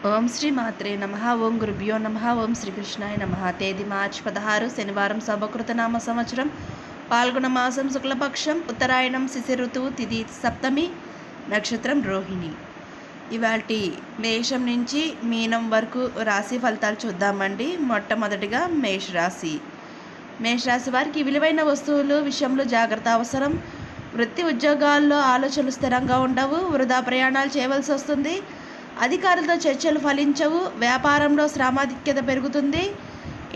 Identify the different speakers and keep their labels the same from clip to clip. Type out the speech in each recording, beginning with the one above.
Speaker 1: ఓం శ్రీ మాత్రే నమః. ఓం గురుభ్యో నమః. ఓం శ్రీకృష్ణాయ నమః. తేదీ మార్చి 16 శనివారం, శుభకృత నామ సంవత్సరం, పాల్గొన మాసం, శుక్లపక్షం, ఉత్తరాయణం, శిశిర ఋతువు, తిథి సప్తమి, నక్షత్రం రోహిణి. ఇవాల్టి మేషం నుంచి మీనం వరకు రాశి ఫలితాలు చూద్దామండి. మొట్టమొదటిగా మేషరాశి. మేషరాశి వారికి విలువైన వస్తువులు విషయంలో జాగ్రత్త అవసరం. వృత్తి ఉద్యోగాల్లో ఆలోచనలు స్థిరంగా ఉండవు. వృధా ప్రయాణాలు చేయవలసి వస్తుంది. అధికారులతో చర్చలు ఫలించవు. వ్యాపారంలో శ్రమాధిక్యత పెరుగుతుంది.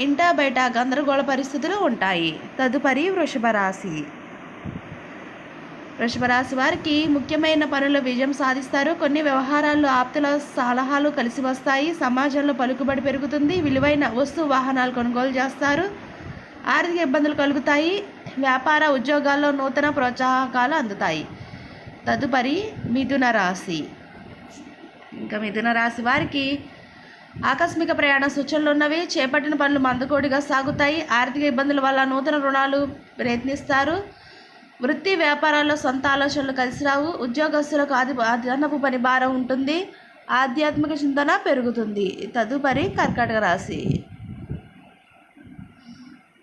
Speaker 1: ఇంట బయట గందరగోళ పరిస్థితులు ఉంటాయి. తదుపరి వృషభ రాశి. వృషభ రాశి వారికి ముఖ్యమైన పనుల్లో విజయం సాధిస్తారు. కొన్ని వ్యవహారాల్లో ఆప్తుల సలహాలు కలిసి వస్తాయి. సమాజంలో పలుకుబడి పెరుగుతుంది. విలువైన వస్తు వాహనాలు కొనుగోలు చేస్తారు. ఆర్థిక ఇబ్బందులు కలుగుతాయి. వ్యాపార ఉద్యోగాల్లో నూతన ప్రోత్సాహకాలు అందుతాయి. తదుపరి మిథున రాశి. ఇంకా మిథున రాశి వారికి ఆకస్మిక ప్రయాణ సూచనలు ఉన్నవి. చేపట్టిన పనులు మందకోడిగా సాగుతాయి. ఆర్థిక ఇబ్బందుల వల్ల నూతన రుణాలు ప్రయత్నిస్తారు. వృత్తి వ్యాపారాల్లో సొంత ఆలోచనలు కలిసి రావు. ఉద్యోగస్తులకు అదనపు పని భారం ఉంటుంది. ఆధ్యాత్మిక చింతన పెరుగుతుంది. తదుపరి కర్కాటక రాశి.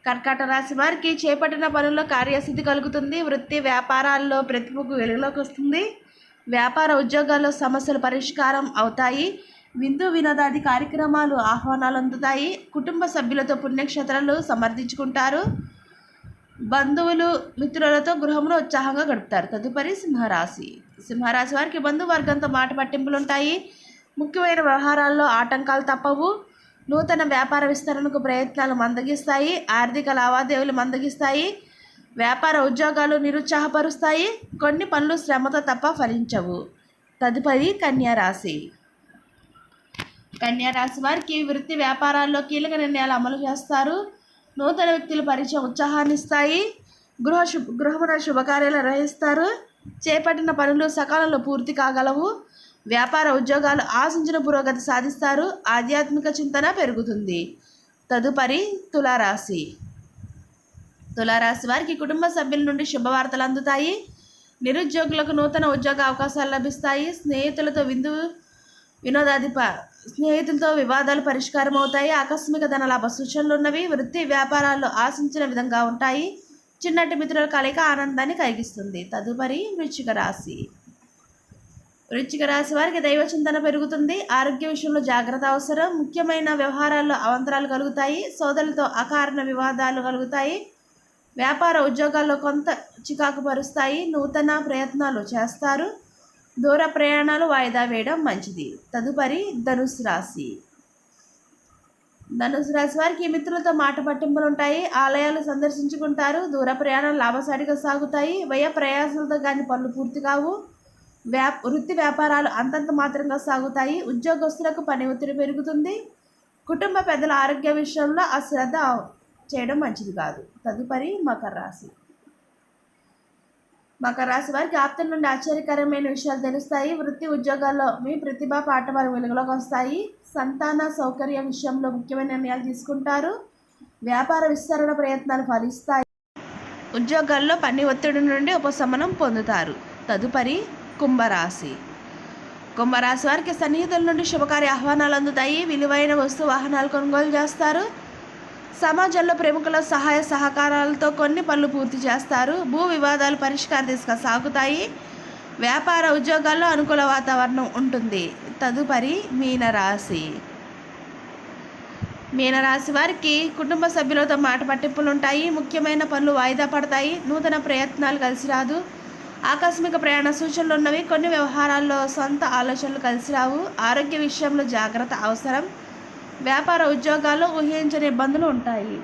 Speaker 1: కర్కాటక రాశి వారికి చేపట్టిన పనుల్లో కార్యసిద్ధి కలుగుతుంది. వృత్తి వ్యాపారాల్లో ప్రతిభకు వెలుగులోకి వస్తుంది. వ్యాపార ఉద్యోగాల్లో సమస్యలు పరిష్కారం అవుతాయి. విందు వినోదాది కార్యక్రమాలు ఆహ్వానాలు అందుతాయి. కుటుంబ సభ్యులతో పుణ్యక్షేత్రాలు సమర్థించుకుంటారు. బంధువులు మిత్రులతో గృహంలో ఉత్సాహంగా గడుపుతారు. తదుపరి సింహరాశి. సింహరాశి వారికి బంధువర్గంతో మాట పట్టింపులు ఉంటాయి. ముఖ్యమైన వ్యవహారాల్లో ఆటంకాలు తప్పవు. నూతన వ్యాపార విస్తరణకు ప్రయత్నాలు మందగిస్తాయి. ఆర్థిక లావాదేవీలు మందగిస్తాయి. వ్యాపార ఉద్యోగాలు నిరుత్సాహపరుస్తాయి. కొన్ని పనులు శ్రమతో తప్ప ఫలించవు. తదుపరి కన్యారాశి. కన్యారాశి వారికి వృత్తి వ్యాపారాల్లో కీలక నిర్ణయాలు అమలు చేస్తారు. నూతన వ్యక్తుల పరిచయం ఉత్సాహాన్ని ఇస్తాయి. గృహమున శుభకార్యాలు నిర్వహిస్తారు. చేపట్టిన పనులు సకాలంలో పూర్తి కాగలవు. వ్యాపార ఉద్యోగాలు ఆశించిన పురోగతి సాధిస్తారు. ఆధ్యాత్మిక చింతన పెరుగుతుంది. తదుపరి తులారాశి. తులారాశి వారికి కుటుంబ సభ్యుల నుండి శుభవార్తలు అందుతాయి. నిరుద్యోగులకు నూతన ఉద్యోగ అవకాశాలు లభిస్తాయి. స్నేహితులతో వివాదాలు పరిష్కారం అవుతాయి. ఆకస్మిక ధన లాభ సూచనలు ఉన్నవి. వృత్తి వ్యాపారాల్లో ఆశించిన విధంగా ఉంటాయి. చిన్నటి మిత్రుల కలయిక ఆనందాన్ని కలిగిస్తుంది. తదుపరి వృశ్చిక రాశి. వృశ్చిక రాశి వారికి దైవ చింతన పెరుగుతుంది. ఆరోగ్య విషయంలో జాగ్రత్త అవసరం. ముఖ్యమైన వ్యవహారాల్లో అవంతరాలు కలుగుతాయి. సోదరులతో అకారణ వివాదాలు కలుగుతాయి. వ్యాపార ఉద్యోగాల్లో కొంత చికాకు పరుస్తాయి. నూతన ప్రయత్నాలు చేస్తారు. దూర ప్రయాణాలు వాయిదా వేయడం మంచిది. తదుపరి ధనుసు రాశి. ధనుసు రాశి వారికి మిత్రులతో మాట పట్టింపులు ఉంటాయి. ఆలయాలు సందర్శించుకుంటారు. దూర ప్రయాణాలు లాభసాటిగా సాగుతాయి. వ్యయ ప్రయాసాలతో కానీ పనులు పూర్తి కావు. వృత్తి వ్యాపారాలు అంతంత మాత్రంగా సాగుతాయి. ఉద్యోగస్తులకు పని ఒత్తిడి పెరుగుతుంది. కుటుంబ పెద్దల ఆరోగ్య విషయంలో అశ్రద్ధ చేయడం మంచిది కాదు. తదుపరి మకర రాశి. మకర రాశి వారికి ఆప్తుల నుండి ఆశ్చర్యకరమైన విషయాలు తెలుస్తాయి. వృత్తి ఉద్యోగాల్లో మీ ప్రతిభ పాఠవాలు వెలుగులోకి వస్తాయి. సంతాన సౌకర్య విషయంలో ముఖ్యమైన నిర్ణయాలు తీసుకుంటారు. వ్యాపార విస్తరణ ప్రయత్నాలు ఫలిస్తాయి. ఉద్యోగాల్లో పని ఒత్తిడి నుండి ఉపశమనం పొందుతారు. తదుపరి కుంభరాశి. కుంభరాశి వారికి సన్నిహితుల నుండి శుభకార్య ఆహ్వానాలు అందుతాయి. విలువైన వస్తు వాహనాలు కొనుగోలు చేస్తారు. సమాజంలో ప్రముఖుల సహాయ సహకారాలతో కొన్ని పనులు పూర్తి చేస్తారు. భూ వివాదాలు పరిష్కార దిశగా సాగుతాయి. వ్యాపార ఉద్యోగాల్లో అనుకూల వాతావరణం ఉంటుంది. తదుపరి మీనరాశి. మీనరాశి వారికి కుటుంబ సభ్యులతో మాట పట్టింపులు ఉంటాయి. ముఖ్యమైన పనులు వాయిదా పడతాయి. నూతన ప్రయత్నాలు కలిసి రాదు. ఆకస్మిక ప్రయాణ సూచనలు ఉన్నవి. కొన్ని వ్యవహారాల్లో సొంత ఆలోచనలు కలిసి రావు. ఆరోగ్య విషయంలో జాగ్రత్త అవసరం. వ్యాపార ఉద్యోగాల్లో ఊహించని ఇబ్బందులు ఉంటాయి.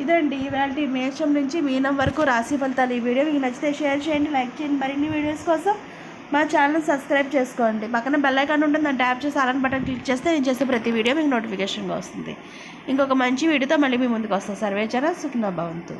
Speaker 1: ఇదండి ఇవాళ మేషం నుంచి మీనం వరకు రాశి ఫలితాలు. ఈ వీడియో మీకు నచ్చితే షేర్ చేయండి, లైక్ చేయండి. మరిన్ని వీడియోస్ కోసం మా ఛానల్ సబ్స్క్రైబ్ చేసుకోండి. పక్కన బెల్ ఐకాన్ ఉంటుంది, దాన్ని ట్యాప్ చేసి ఆల్ బటన్ క్లిక్ చేస్తే నేను చేసే ప్రతి వీడియో మీకు నోటిఫికేషన్గా వస్తుంది. ఇంకొక మంచి వీడియోతో మళ్ళీ మీ ముందుకు వస్తాను. సర్వే జన సుఖినో భవంతు.